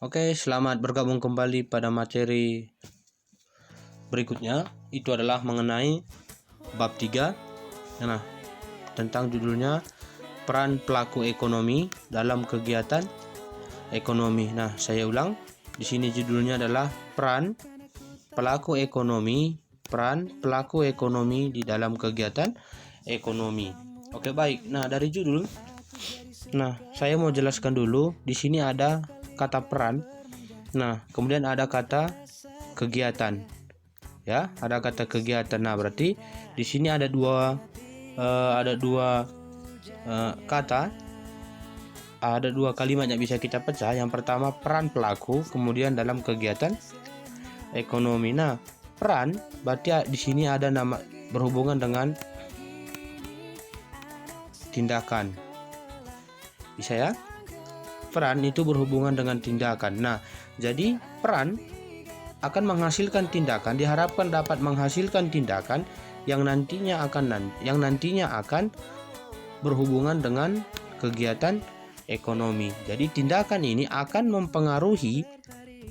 Oke, selamat bergabung kembali pada materi berikutnya. Itu adalah mengenai bab 3. Nah, tentang judulnya peran pelaku ekonomi dalam kegiatan ekonomi. Nah, saya ulang. Di sini judulnya adalah peran pelaku ekonomi di dalam kegiatan ekonomi. Oke, baik. Nah, dari judul, saya mau jelaskan dulu. Di sini ada kata peran. Nah, kemudian ada kata kegiatan. Ya, ada kata kegiatan. Nah, berarti di sini ada dua kata, ada dua kalimat yang bisa kita pecah. Yang pertama peran pelaku, kemudian dalam kegiatan ekonomi. Nah, peran berarti di sini ada nama berhubungan dengan tindakan. Bisa ya? Peran itu berhubungan dengan tindakan. Nah, jadi peran akan menghasilkan tindakan, diharapkan dapat menghasilkan tindakan yang nantinya akan berhubungan dengan kegiatan ekonomi. Jadi tindakan ini akan mempengaruhi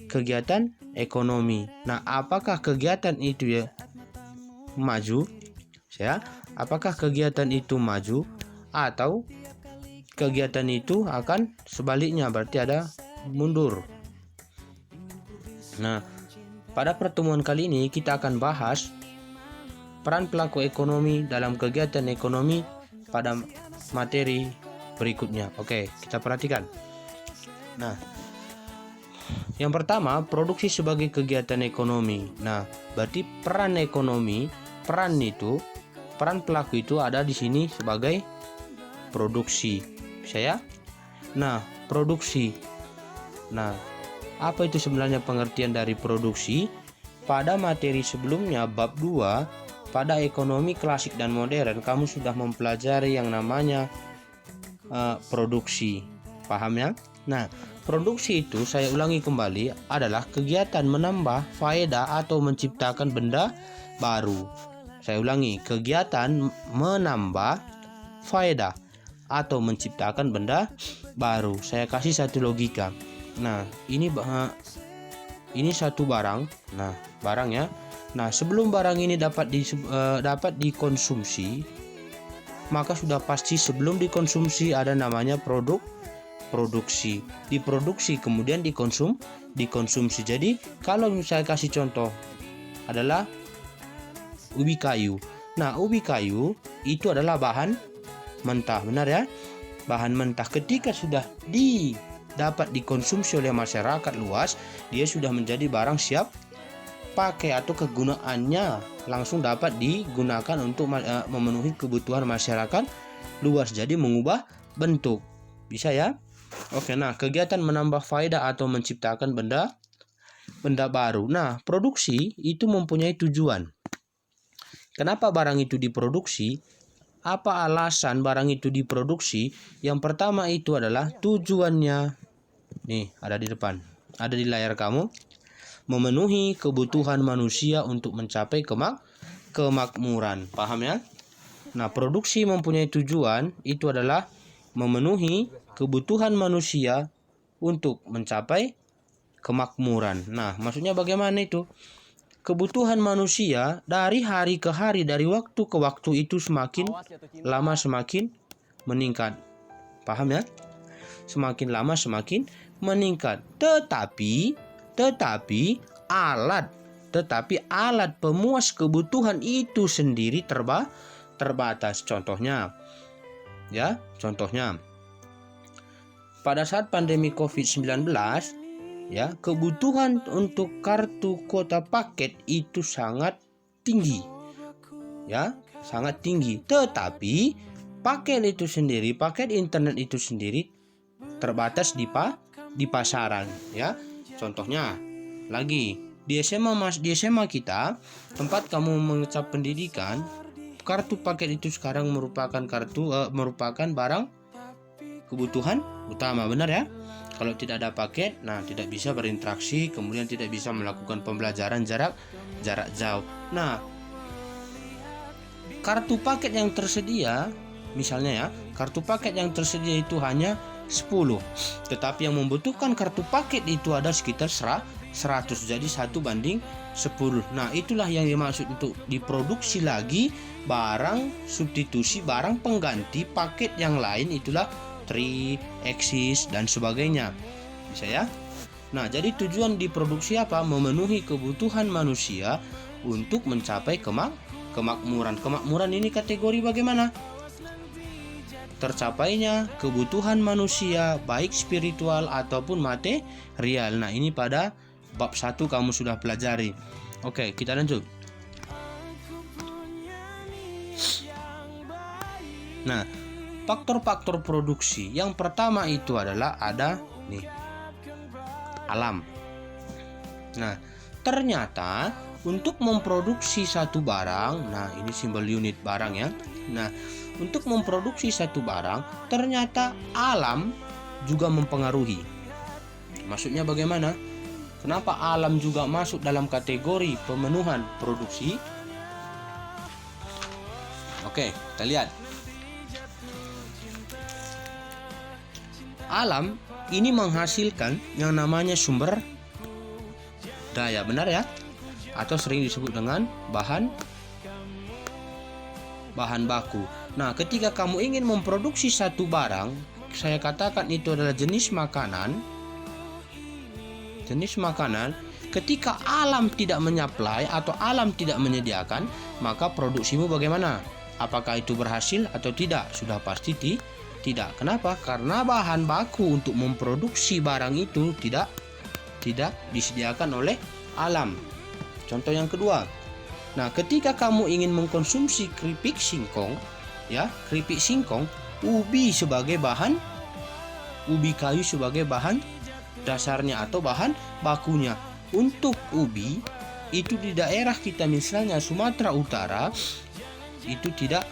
kegiatan ekonomi. Nah, apakah kegiatan itu maju? Apakah kegiatan itu maju atau kegiatan itu akan sebaliknya, berarti ada mundur. Nah, pada pertemuan kali ini kita akan bahas peran pelaku ekonomi dalam kegiatan ekonomi pada materi berikutnya. Oke, kita perhatikan. Nah, yang pertama, produksi sebagai kegiatan ekonomi. Nah, berarti peran pelaku itu ada di sini sebagai produksi. Bisa ya? Nah, produksi. Nah, apa itu sebenarnya pengertian dari produksi? Pada materi sebelumnya, bab 2, pada ekonomi klasik dan modern, kamu sudah mempelajari yang namanya produksi. Paham ya? Nah, produksi itu, saya ulangi kembali, adalah kegiatan menambah faedah atau menciptakan benda baru. Saya ulangi, kegiatan menambah faedah atau menciptakan benda baru. Saya kasih satu logika. Nah, ini satu barang. Nah, barang ya. Nah, sebelum barang ini dapat dikonsumsi, maka sudah pasti sebelum dikonsumsi ada namanya produksi. Diproduksi kemudian dikonsumsi. Jadi, kalau saya kasih contoh adalah ubi kayu. Nah, ubi kayu itu adalah bahan mentah, benar ya? Bahan mentah ketika sudah dapat dikonsumsi oleh masyarakat luas, dia sudah menjadi barang siap pakai atau kegunaannya langsung dapat digunakan untuk memenuhi kebutuhan masyarakat luas, jadi mengubah bentuk. Bisa ya? Oke, nah, kegiatan menambah faedah atau menciptakan benda baru. Nah, produksi itu mempunyai tujuan. Kenapa barang itu diproduksi? Apa alasan barang itu diproduksi? Yang pertama itu adalah tujuannya. Nih, ada di depan. Ada di layar kamu. Memenuhi kebutuhan manusia untuk mencapai kemakmuran. Paham ya? Nah, produksi mempunyai tujuan itu adalah memenuhi kebutuhan manusia untuk mencapai kemakmuran. Nah, maksudnya bagaimana itu? Kebutuhan manusia dari hari ke hari, dari waktu ke waktu itu semakin lama semakin meningkat. Paham ya? Semakin lama semakin meningkat. Tetapi alat pemuas kebutuhan itu sendiri terbatas. Contohnya, pada saat pandemi COVID-19, ya, kebutuhan untuk kartu kuota paket itu sangat tinggi. Ya, sangat tinggi. Tetapi paket internet itu sendiri terbatas di pasaran, ya. Contohnya lagi di SMA kita, tempat kamu mengecap pendidikan, kartu paket itu sekarang merupakan barang kebutuhan utama, benar ya? Kalau tidak ada paket, tidak bisa berinteraksi, kemudian tidak bisa melakukan pembelajaran jarak jauh. Nah, kartu paket yang tersedia, misalnya ya, kartu paket yang tersedia itu hanya 10. Tetapi yang membutuhkan kartu paket itu ada sekitar 100. Jadi 1:10. Nah, itulah yang dimaksud untuk diproduksi lagi barang substitusi, barang pengganti paket yang lain, itulah tri, eksis, dan sebagainya. Bisa ya? Nah, jadi tujuan diproduksi apa? Memenuhi kebutuhan manusia untuk mencapai kemakmuran. Kemakmuran ini kategori bagaimana? Tercapainya kebutuhan manusia baik spiritual ataupun material. Nah, ini pada bab 1 kamu sudah pelajari. Oke, kita lanjut. Nah, faktor-faktor produksi yang pertama itu adalah ada nih, alam. Nah, ternyata untuk memproduksi satu barang, nah ini simbol unit barang ya. Nah, untuk memproduksi satu barang, ternyata alam juga mempengaruhi. Maksudnya bagaimana? Kenapa alam juga masuk dalam kategori pemenuhan produksi? Oke, kita lihat. Alam ini menghasilkan yang namanya sumber daya, benar ya? Atau sering disebut dengan bahan baku. Nah, ketika kamu ingin memproduksi satu barang, saya katakan itu adalah jenis makanan. Ketika alam tidak menyuplai atau alam tidak menyediakan, maka produksimu bagaimana? Apakah itu berhasil atau tidak? Sudah pasti tidak. Kenapa? Karena bahan baku untuk memproduksi barang itu tidak disediakan oleh alam. Contoh yang kedua. Nah, ketika kamu ingin mengkonsumsi keripik singkong, ya, keripik singkong, ubi kayu sebagai bahan dasarnya atau bahan bakunya. Untuk ubi itu di daerah kita misalnya Sumatera Utara itu tidak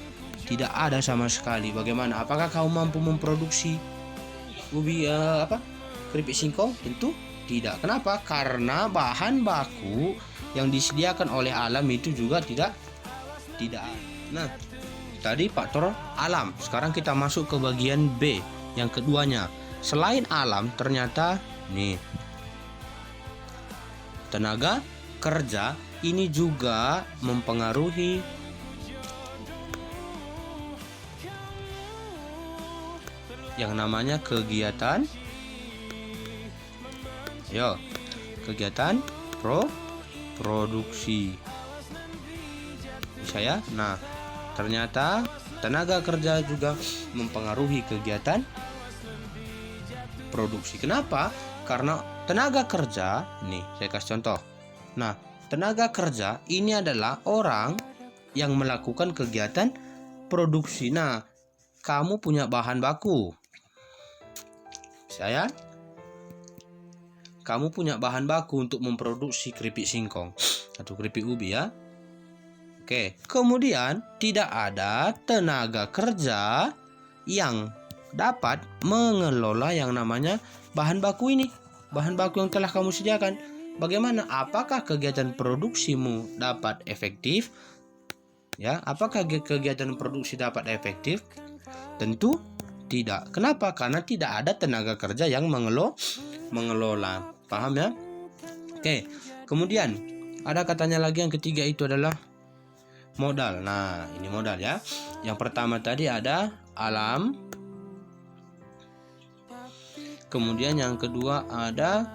ada sama sekali. Bagaimana? Apakah kamu mampu memproduksi ubi keripik singkong? Tentu tidak. Kenapa? Karena bahan baku yang disediakan oleh alam itu juga tidak ada. Nah, tadi faktor alam. Sekarang kita masuk ke bagian B, yang keduanya. Selain alam, ternyata nih, tenaga kerja ini juga mempengaruhi yang namanya kegiatan produksi. Bisa ya? Nah, ternyata tenaga kerja juga mempengaruhi kegiatan produksi. Kenapa? Karena tenaga kerja, nih saya kasih contoh. Nah, tenaga kerja ini adalah orang yang melakukan kegiatan produksi. Nah, kamu punya bahan baku. Saya, kamu punya bahan baku untuk memproduksi keripik singkong atau keripik ubi ya. Oke, kemudian tidak ada tenaga kerja yang dapat mengelola yang namanya bahan baku ini, bahan baku yang telah kamu sediakan. Bagaimana? Apakah kegiatan produksimu dapat efektif? Ya, apakah kegiatan produksi dapat efektif? Tentu tidak. Kenapa? Karena tidak ada tenaga kerja yang mengelola. Paham ya? Oke. Kemudian ada katanya lagi yang ketiga itu adalah modal. Nah, ini modal ya. Yang pertama tadi ada alam. Kemudian yang kedua ada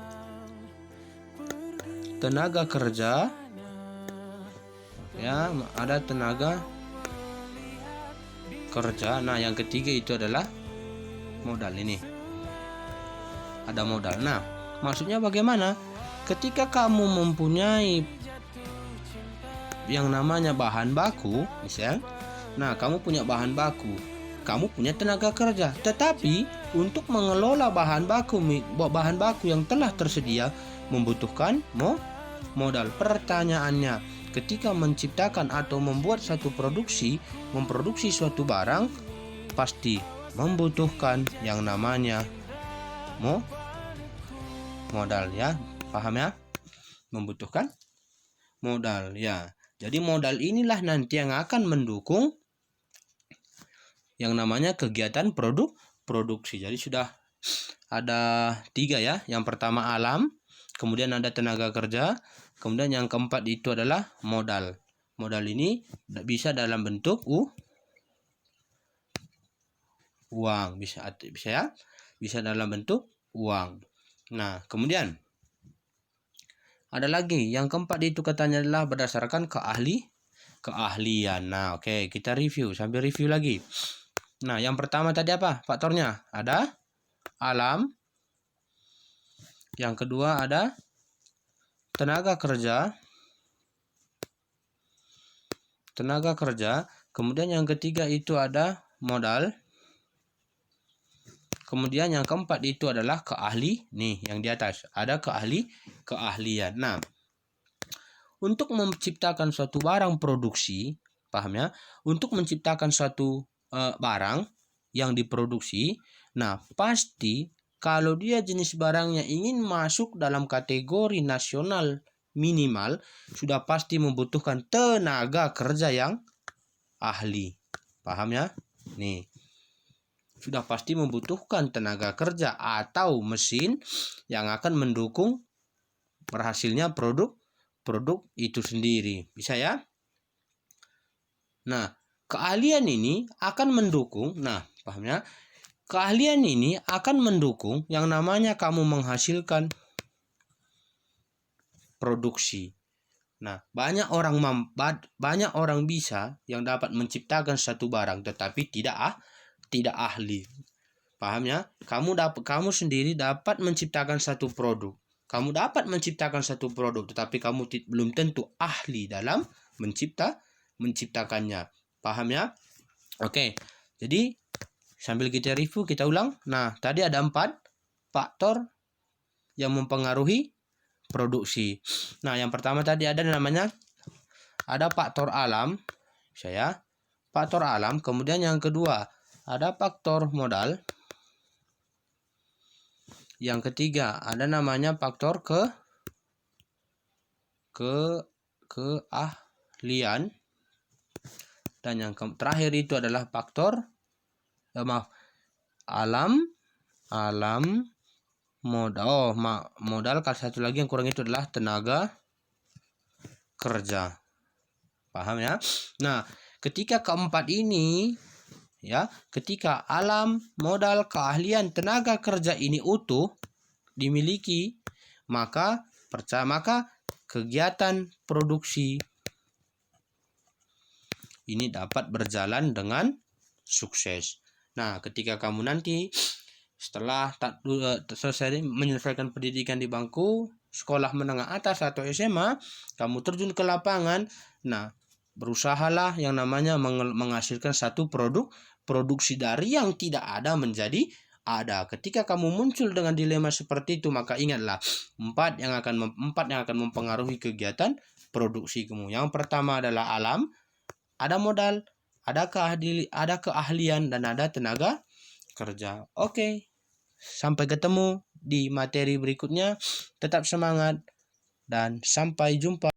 tenaga kerja. Ya, ada tenaga kerja. Nah, yang ketiga itu adalah modal. Ini ada modal. Nah, maksudnya bagaimana? Ketika kamu mempunyai yang namanya bahan baku, misal, nah kamu punya bahan baku, kamu punya tenaga kerja, tetapi untuk mengelola bahan baku yang telah tersedia membutuhkan modal. Pertanyaannya, ketika menciptakan atau membuat satu memproduksi suatu barang, pasti membutuhkan yang namanya modal ya. Paham ya? Membutuhkan modal ya. Jadi modal inilah nanti yang akan mendukung yang namanya kegiatan produksi. Jadi sudah ada 3 ya. Yang pertama alam, kemudian ada tenaga kerja, kemudian yang keempat itu adalah modal. Modal ini bisa dalam bentuk uang, bisa ya, bisa dalam bentuk uang. Nah, kemudian ada lagi yang keempat itu katanya adalah berdasarkan keahlian. Nah, oke, kita review sambil review lagi. Nah, yang pertama tadi apa faktornya? Ada alam. Yang kedua ada tenaga kerja. Kemudian yang ketiga itu ada modal. Kemudian yang keempat itu adalah nih yang di atas ada keahlian. Nah, untuk menciptakan suatu barang produksi, paham ya? Untuk menciptakan suatu barang yang diproduksi, nah pasti kalau dia jenis barangnya ingin masuk dalam kategori nasional minimal, sudah pasti membutuhkan tenaga kerja yang ahli. Paham ya? Nih, sudah pasti membutuhkan tenaga kerja atau mesin yang akan mendukung berhasilnya produk itu sendiri. Bisa ya? Nah, keahlian ini akan mendukung, nah paham ya? Keahlian ini akan mendukung yang namanya kamu menghasilkan produksi. Nah, banyak orang bisa yang dapat menciptakan satu barang tetapi tidak ahli. Paham ya? Kamu sendiri dapat menciptakan satu produk. Kamu dapat menciptakan satu produk tetapi kamu belum tentu ahli dalam menciptakannya. Paham ya? Oke. Jadi sambil kita review, kita ulang. Nah, tadi ada 4 faktor yang mempengaruhi produksi. Nah, yang pertama tadi ada namanya faktor alam, faktor alam. Kemudian yang kedua ada faktor modal. Yang ketiga ada namanya faktor keahlian. Dan yang terakhir itu adalah faktor alam modal. Modal. Satu lagi yang kurang itu adalah tenaga kerja. Paham ya? Nah, ketika keempat ini ya, ketika alam, modal, keahlian, tenaga kerja ini utuh dimiliki, maka kegiatan produksi ini dapat berjalan dengan sukses. Nah, ketika kamu nanti setelah selesai menyelesaikan pendidikan di bangku sekolah menengah atas atau SMA, kamu terjun ke lapangan. Nah, berusahalah yang namanya menghasilkan satu produksi dari yang tidak ada menjadi ada. Ketika kamu muncul dengan dilema seperti itu, maka ingatlah 4 yang akan mempengaruhi kegiatan produksi kamu. Yang pertama adalah alam, ada modal, ada keahlian, dan ada tenaga kerja. Oke. Sampai ketemu di materi berikutnya. Tetap semangat dan sampai jumpa.